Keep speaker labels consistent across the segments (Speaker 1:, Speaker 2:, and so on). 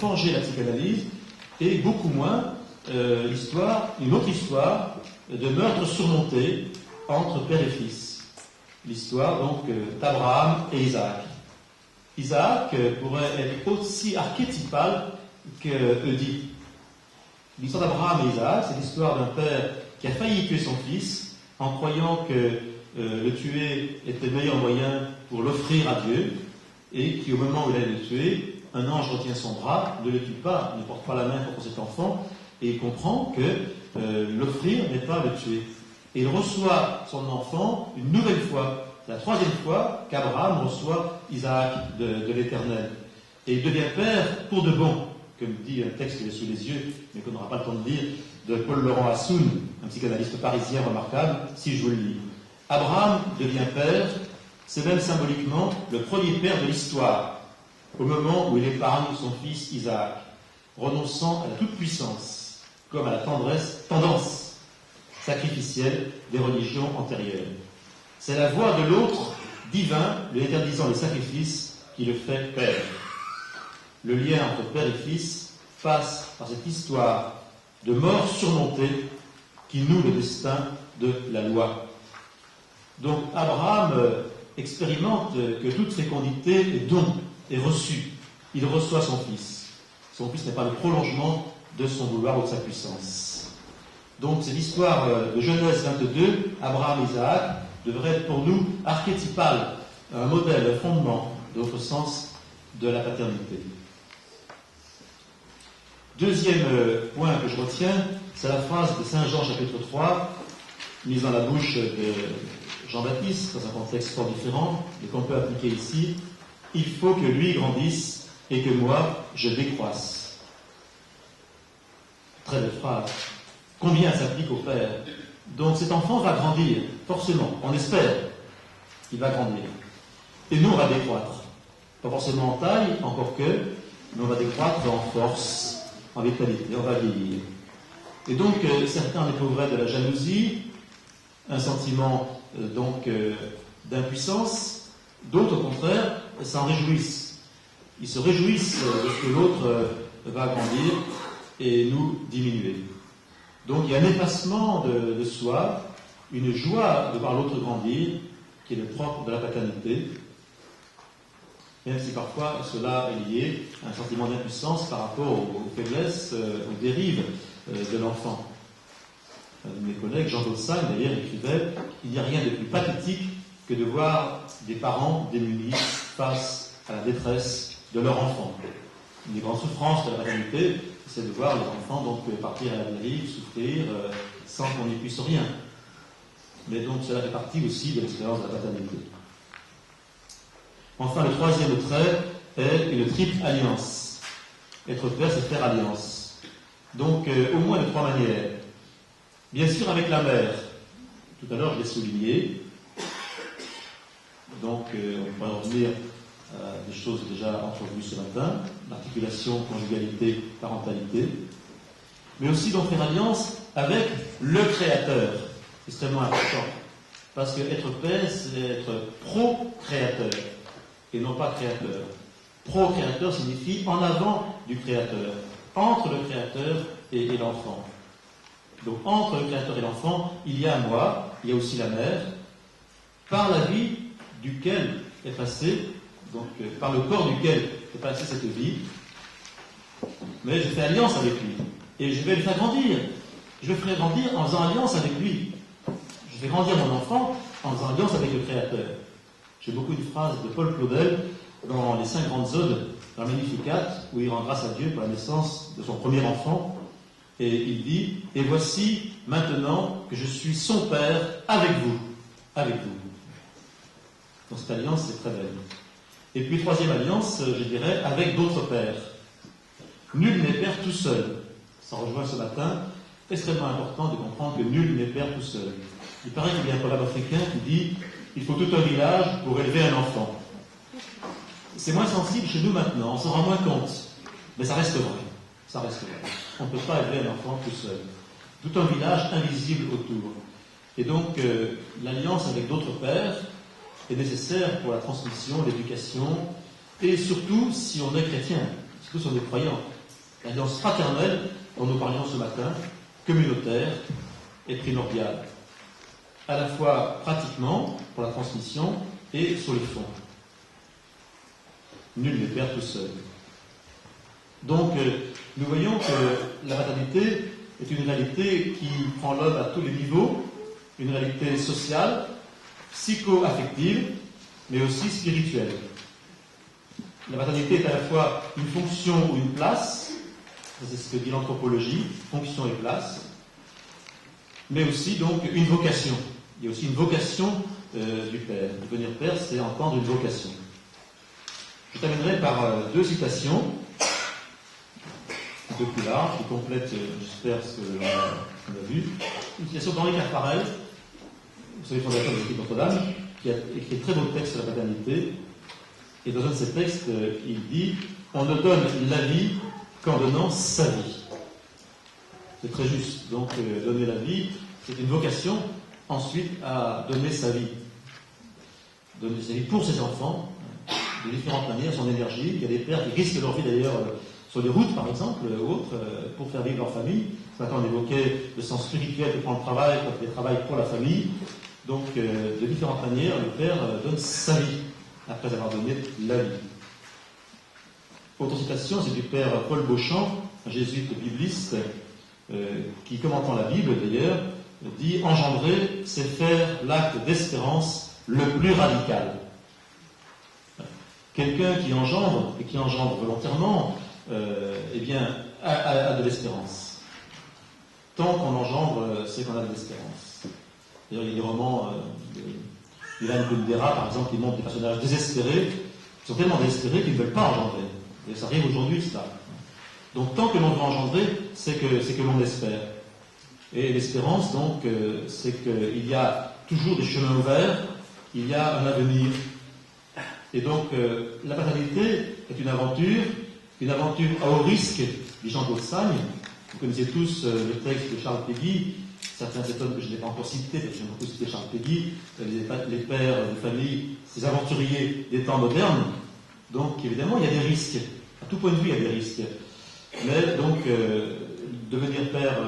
Speaker 1: forgé la psychanalyse, et beaucoup moins une autre histoire de meurtre surmonté entre père et fils. L'histoire donc d'Abraham et Isaac. Isaac pourrait être aussi archétypal que Oedipe. L'histoire d'Abraham et Isaac, c'est l'histoire d'un père qui a failli tuer son fils en croyant que le tuer était le meilleur moyen pour l'offrir à Dieu, et qui, au moment où il allait le tuer, un ange retient son bras, ne le tue pas, ne porte pas la main contre cet enfant, et il comprend que l'offrir n'est pas le tuer. Et il reçoit son enfant une nouvelle fois. C'est la troisième fois qu'Abraham reçoit Isaac de l'Éternel. Et il devient père pour de bon, comme dit un texte qu'il est sous les yeux, mais qu'on n'aura pas le temps de lire, de Paul-Laurent Assoun, un psychanalyste parisien remarquable, si je vous le lis. Abraham devient père, c'est même symboliquement le premier père de l'histoire, au moment où il épargne son fils Isaac, renonçant à la toute-puissance, comme à la tendance sacrificielle des religions antérieures. C'est la voix de l'autre divin, lui interdisant les sacrifices, qui le fait père. Le lien entre père et fils passe par cette histoire de mort surmontée qui noue le destin de la loi. Donc Abraham expérimente que toute fécondité est don, est reçue. Il reçoit son fils. Son fils n'est pas le prolongement de son vouloir ou de sa puissance. Donc cette histoire de Genèse 22, Abraham-Isaac, devrait être pour nous archétypale, un modèle, un fondement, d'autre sens, de la paternité. Deuxième point que je retiens, c'est la phrase de Saint Jean chapitre 3, mise dans la bouche de Jean-Baptiste, dans un contexte fort différent, mais qu'on peut appliquer ici. Il faut que lui grandisse et que moi, je décroisse. Très belle phrase. Combien s'applique au Père? Donc cet enfant va grandir, forcément, on espère qu'il va grandir. Et nous, on va décroître. Pas forcément en taille, encore que, mais on va décroître en force, en vitalité, on va vieillir. Et donc, certains éprouveraient de la jalousie, un sentiment d'impuissance, d'autres, au contraire, s'en réjouissent. Ils se réjouissent de ce que l'autre va grandir et nous diminuer. Donc, il y a un effacement de soi, une joie de voir l'autre grandir, qui est le propre de la paternité, même si parfois cela est lié à un sentiment d'impuissance par rapport aux faiblesses, aux dérives de l'enfant. Un de mes collègues, Jean Dolsheim, d'ailleurs, écrivait « Il n'y a rien de plus pathétique que de voir des parents démunis face à la détresse de leur enfant. » Une des grandes souffrances de la paternité, c'est de voir les enfants donc partir à la dérive, souffrir, sans qu'on n'y puisse rien. Mais donc cela fait partie aussi de l'expérience de la paternité. Enfin, le troisième trait est une triple alliance. Être père, c'est faire alliance. Donc, au moins de trois manières. Bien sûr, avec la mère. Tout à l'heure, je l'ai souligné. Donc, on pourrait revenir à des choses déjà entrevues ce matin. L'articulation, conjugalité, parentalité. Mais aussi, donc, faire alliance avec le Créateur. C'est extrêmement important. Parce que être père, c'est être pro-créateur. Et non pas créateur. Pro-créateur signifie en avant du créateur, entre le créateur et l'enfant. Donc entre le créateur et l'enfant, il y a moi, il y a aussi la mère, par la vie duquel est passée, donc par le corps duquel est passée cette vie, mais je fais alliance avec lui, et je vais le faire grandir. Je le ferai grandir en faisant alliance avec lui. Je fais grandir mon enfant en faisant alliance avec le créateur. J'ai beaucoup de phrases de Paul Claudel dans les 5 grandes odes, dans le Magnificat, où il rend grâce à Dieu pour la naissance de son premier enfant. Et il dit « Et voici maintenant que je suis son père avec vous. » Avec vous. Donc cette alliance, c'est très belle. Et puis troisième alliance, je dirais, avec d'autres pères. Nul n'est père tout seul. Ça rejoint ce matin. Extrêmement important de comprendre que nul n'est père tout seul. Il paraît qu'il y a un proverbe africain qui dit il faut tout un village pour élever un enfant. C'est moins sensible chez nous maintenant, on s'en rend moins compte. Mais ça reste vrai. Ça reste vrai. On ne peut pas élever un enfant tout seul. Tout un village invisible autour. Et donc, l'alliance avec d'autres pères est nécessaire pour la transmission, l'éducation, et surtout si on est chrétien. Parce surtout sur des croyants. L'alliance fraternelle, dont nous parlions ce matin, communautaire, est primordiale. À la fois pratiquement, pour la transmission, et sur le fond. Nul n'est père tout seul. Donc, nous voyons que la maternité est une réalité qui prend l'homme à tous les niveaux, une réalité sociale, psycho-affective, mais aussi spirituelle. La maternité est à la fois une fonction ou une place, c'est ce que dit l'anthropologie, fonction et place, mais aussi donc une vocation. Il y a aussi une vocation du père. Devenir père, c'est entendre une vocation. Je terminerai par deux citations, un peu plus larges, qui complètent, j'espère, ce que l'on a vu. Une citation d'Henri Carparel, vous savez, fondateur de l'Équipe Notre-Dame, qui a écrit un très beau texte sur la paternité. Et dans un de ses textes, il dit « On ne donne la vie qu'en donnant sa vie ». C'est très juste. Donc, donner la vie, c'est une vocation, ensuite, à donner sa vie. Donner sa vie pour ses enfants, de différentes manières, son énergie. Il y a des pères qui risquent leur vie, d'ailleurs, sur les routes, par exemple, ou autres, pour faire vivre leur famille. Ce matin, on évoquait le sens spirituel que prend le travail, quand il travaille pour la famille. Donc, de différentes manières, le père donne sa vie, après avoir donné la vie. Autre citation, c'est du père Paul Beauchamp, un jésuite bibliste, qui, commentant la Bible d'ailleurs, dit « Engendrer, c'est faire l'acte d'espérance le plus radical ». Quelqu'un qui engendre, et qui engendre volontairement, eh bien, a de l'espérance. Tant qu'on engendre, c'est qu'on a de l'espérance. D'ailleurs, il y a des romans d'Ilan Kundera, par exemple, qui montrent des personnages désespérés, qui sont tellement désespérés qu'ils ne veulent pas engendrer. Et ça arrive aujourd'hui, cela. Donc, tant que l'on veut engendrer, c'est que l'on espère. Et l'espérance, donc, c'est qu'il y a toujours des chemins ouverts, il y a un avenir. Et donc, la paternité est une aventure à haut risque, dit Jean Gossagne. Vous connaissez tous le texte de Charles Péguy. Certains s'étonnent que je n'ai pas encore cité, parce que j'ai beaucoup cité Charles Péguy, les pères de famille, ces aventuriers des temps modernes. Donc, évidemment, il y a des risques. À tout point de vue, il y a des risques. Mais donc, devenir père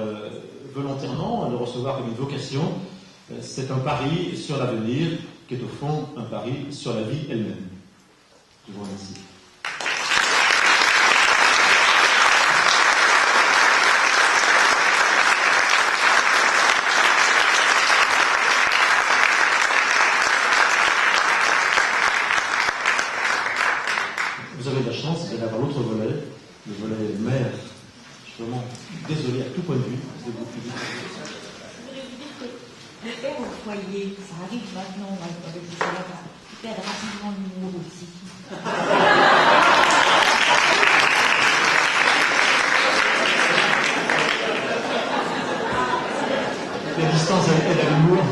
Speaker 1: volontairement, le recevoir comme une vocation, c'est un pari sur l'avenir, qui est au fond un pari sur la vie elle-même. Je vous remercie. Vous avez de la chance, vous allez avoir l'autre volet, le volet mère. Je suis vraiment désolé à tout point de vue.
Speaker 2: Je voudrais vous dire que le père au foyer, ça arrive maintenant avec les salades, il perd rapidement l'humour aussi.
Speaker 1: La distance aide à l'humour.